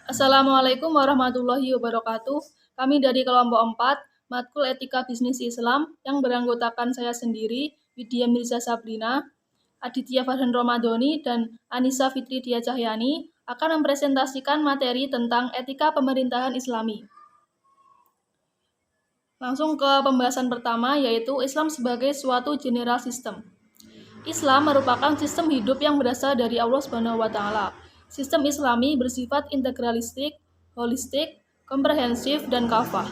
Assalamualaikum warahmatullahi wabarakatuh. Kami dari kelompok 4, Matkul Etika Bisnis Islam yang beranggotakan saya sendiri, Widya Mirza Sabrina, Aditya Farhan Romadhoni, dan Anissa Fitri Dia Cahyani akan mempresentasikan materi tentang etika pemerintahan Islami. Langsung ke pembahasan pertama, yaitu Islam sebagai suatu general system. Islam merupakan sistem hidup yang berasal dari Allah Subhanahu wa taala. Sistem Islami bersifat integralistik, holistik, komprehensif, dan kafah.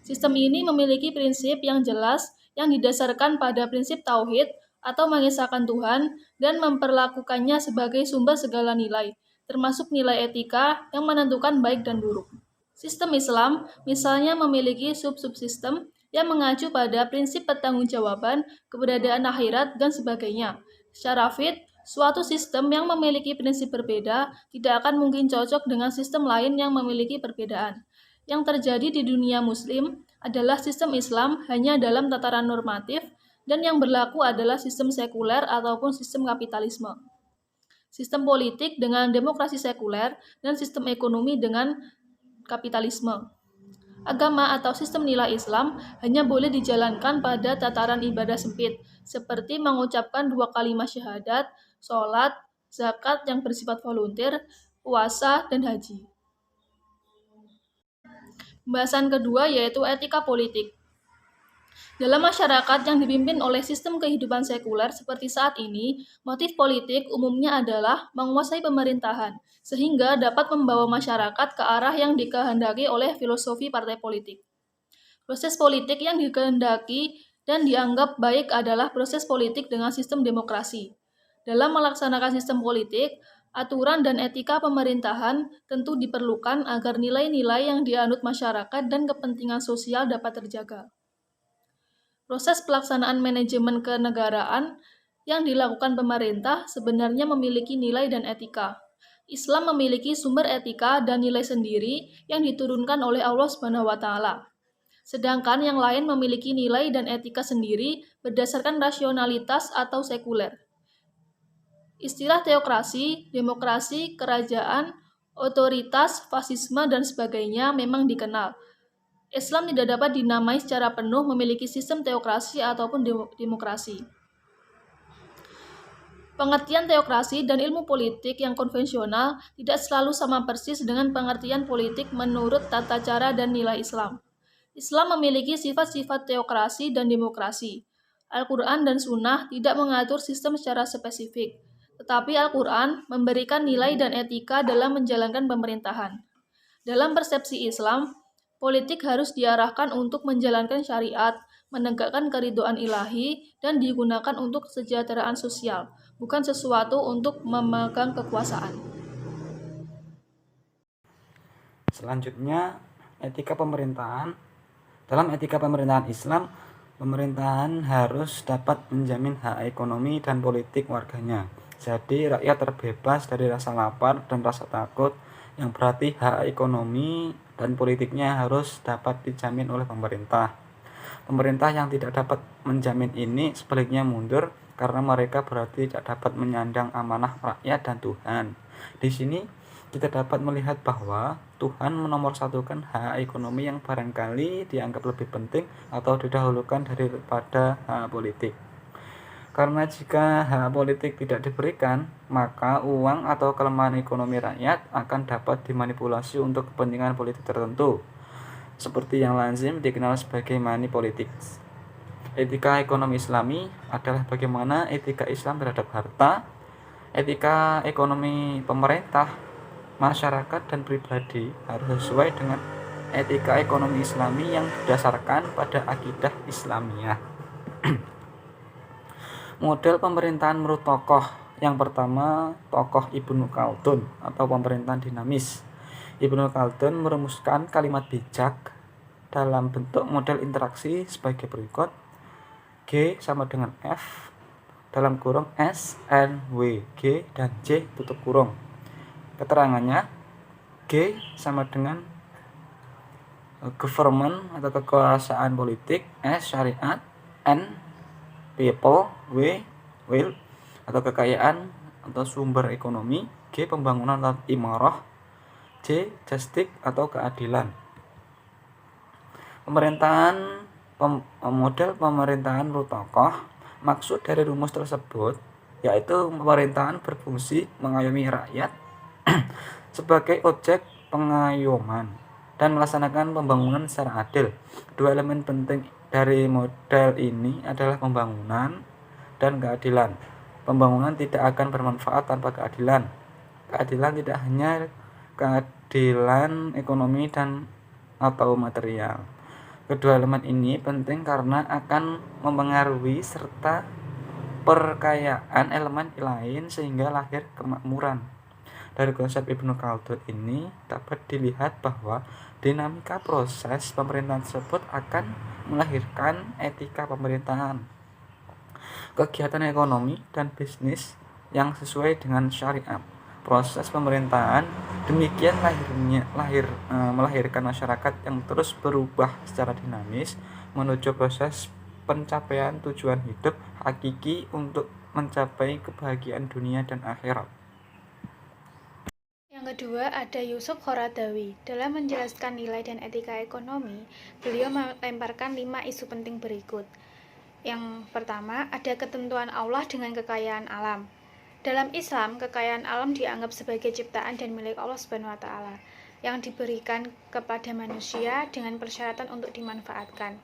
Sistem ini memiliki prinsip yang jelas yang didasarkan pada prinsip tauhid atau mengesahkan Tuhan dan memperlakukannya sebagai sumber segala nilai, termasuk nilai etika yang menentukan baik dan buruk. Sistem Islam misalnya memiliki sub-subsistem yang mengacu pada prinsip pertanggungjawaban, keberadaan akhirat, dan sebagainya. Secara suatu sistem yang memiliki prinsip berbeda tidak akan mungkin cocok dengan sistem lain yang memiliki perbedaan. Yang terjadi di dunia Muslim adalah sistem Islam hanya dalam tataran normatif, dan yang berlaku adalah sistem sekuler ataupun sistem kapitalisme. Sistem politik dengan demokrasi sekuler, dan sistem ekonomi dengan kapitalisme. Agama atau sistem nilai Islam hanya boleh dijalankan pada tataran ibadah sempit, seperti mengucapkan 2 kalimat syahadat, sholat, zakat yang bersifat volunteer, puasa, dan haji. Pembahasan kedua yaitu etika politik. Dalam masyarakat yang dipimpin oleh sistem kehidupan sekuler seperti saat ini, motif politik umumnya adalah menguasai pemerintahan, sehingga dapat membawa masyarakat ke arah yang dikehendaki oleh filosofi partai politik. Proses politik yang dikehendaki dan dianggap baik adalah proses politik dengan sistem demokrasi. Dalam melaksanakan sistem politik, aturan dan etika pemerintahan tentu diperlukan agar nilai-nilai yang dianut masyarakat dan kepentingan sosial dapat terjaga. Proses pelaksanaan manajemen kenegaraan yang dilakukan pemerintah sebenarnya memiliki nilai dan etika. Islam memiliki sumber etika dan nilai sendiri yang diturunkan oleh Allah Subhanahu wa taala. Sedangkan yang lain memiliki nilai dan etika sendiri berdasarkan rasionalitas atau sekuler. Istilah teokrasi, demokrasi, kerajaan, otoritas, fasisme, dan sebagainya memang dikenal. Islam tidak dapat dinamai secara penuh memiliki sistem teokrasi ataupun demokrasi. Pengertian teokrasi dan ilmu politik yang konvensional tidak selalu sama persis dengan pengertian politik menurut tata cara dan nilai Islam. Islam memiliki sifat-sifat teokrasi dan demokrasi. Al-Quran dan Sunnah tidak mengatur sistem secara spesifik, tetapi Al-Quran memberikan nilai dan etika dalam menjalankan pemerintahan. Dalam persepsi Islam, politik harus diarahkan untuk menjalankan syariat, menegakkan keridhaan ilahi, dan digunakan untuk kesejahteraan sosial, bukan sesuatu untuk memegang kekuasaan. Selanjutnya, etika pemerintahan. Dalam etika pemerintahan Islam, pemerintahan harus dapat menjamin hak ekonomi dan politik warganya. Jadi, rakyat terbebas dari rasa lapar dan rasa takut, yang berarti hak ekonomi dan politiknya harus dapat dijamin oleh pemerintah. Pemerintah yang tidak dapat menjamin ini sebaliknya mundur karena mereka berarti tidak dapat menyandang amanah rakyat dan Tuhan. Di sini kita dapat melihat bahwa Tuhan menomorsatukan hak ekonomi yang barangkali dianggap lebih penting atau didahulukan daripada hak politik. Karena jika hak politik tidak diberikan, maka uang atau kelemahan ekonomi rakyat akan dapat dimanipulasi untuk kepentingan politik tertentu, seperti yang lazim dikenal sebagai money politics. Etika ekonomi Islami adalah bagaimana etika Islam terhadap harta, etika ekonomi pemerintah, masyarakat, dan pribadi harus sesuai dengan etika ekonomi Islami yang didasarkan pada akidah Islamiyah. Model pemerintahan menurut tokoh. Yang pertama, tokoh Ibnu Khaldun atau pemerintahan dinamis. Ibnu Khaldun merumuskan kalimat bijak dalam bentuk model interaksi sebagai berikut. G sama dengan F dalam kurung S, N, W, G, dan J tutup kurung. Keterangannya, G sama dengan government atau kekuasaan politik, S syariat, N people, W will atau kekayaan atau sumber ekonomi, G pembangunan atau imarah, J. Justice atau keadilan. Model pemerintahan menurut tokoh, maksud dari rumus tersebut yaitu pemerintahan berfungsi mengayomi rakyat sebagai objek pengayoman dan melaksanakan pembangunan secara adil. Dua elemen penting dari model ini adalah pembangunan dan keadilan. Pembangunan tidak akan bermanfaat tanpa keadilan. Keadilan tidak hanya keadilan ekonomi dan atau material. Kedua elemen ini penting karena akan mempengaruhi serta perkayaan elemen lain sehingga lahir kemakmuran. Dari konsep Ibnu Khaldun ini dapat dilihat bahwa dinamika proses pemerintahan tersebut akan melahirkan etika pemerintahan, kegiatan ekonomi dan bisnis yang sesuai dengan syariat. Proses pemerintahan demikian melahirkan masyarakat yang terus berubah secara dinamis menuju proses pencapaian tujuan hidup hakiki untuk mencapai kebahagiaan dunia dan akhirat. Yang kedua ada Yusuf Qaradawi. Dalam menjelaskan nilai dan etika ekonomi, beliau melemparkan 5 isu penting berikut. Yang pertama, ada ketentuan Allah dengan kekayaan alam. Dalam Islam, kekayaan alam dianggap sebagai ciptaan dan milik Allah SWT yang diberikan kepada manusia dengan persyaratan untuk dimanfaatkan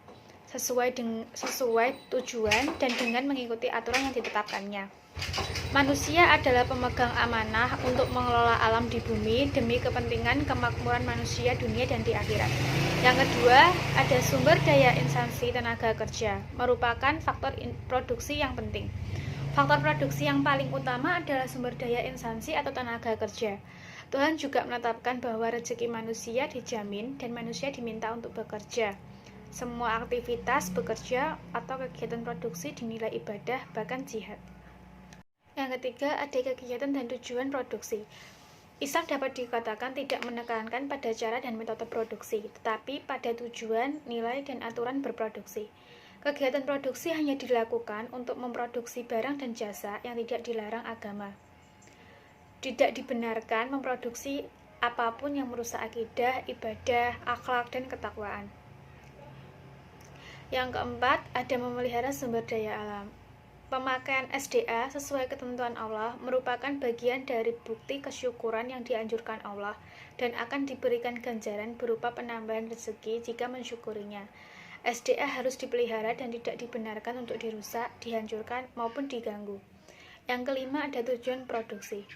sesuai tujuan dan dengan mengikuti aturan yang ditetapkannya. Manusia adalah pemegang amanah untuk mengelola alam di bumi demi kepentingan kemakmuran manusia dunia dan di akhirat. Yang kedua, ada sumber daya insansi tenaga kerja, merupakan faktor produksi yang penting. Faktor produksi yang paling utama adalah sumber daya insansi atau tenaga kerja. Tuhan juga menetapkan bahwa rezeki manusia dijamin dan manusia diminta untuk bekerja. Semua aktivitas bekerja atau kegiatan produksi dinilai ibadah, bahkan jihad. Yang ketiga, ada kegiatan dan tujuan produksi. Islam dapat dikatakan tidak menekankan pada cara dan metode produksi, tetapi pada tujuan, nilai, dan aturan berproduksi. Kegiatan produksi hanya dilakukan untuk memproduksi barang dan jasa yang tidak dilarang agama. Tidak dibenarkan memproduksi apapun yang merusak akidah, ibadah, akhlak, dan ketakwaan. Yang keempat, ada memelihara sumber daya alam. Pemakaian SDA sesuai ketentuan Allah merupakan bagian dari bukti kesyukuran yang dianjurkan Allah dan akan diberikan ganjaran berupa penambahan rezeki jika mensyukurinya. SDA harus dipelihara dan tidak dibenarkan untuk dirusak, dihancurkan, maupun diganggu. Yang kelima, ada tujuan produksi.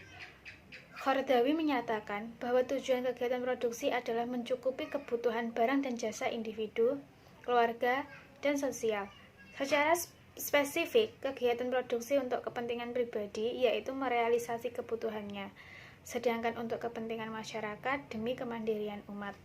Qaradawi menyatakan bahwa tujuan kegiatan produksi adalah mencukupi kebutuhan barang dan jasa individu, keluarga, dan sosial. Secara spesifik, kegiatan produksi untuk kepentingan pribadi yaitu merealisasi kebutuhannya, sedangkan untuk kepentingan masyarakat demi kemandirian umat.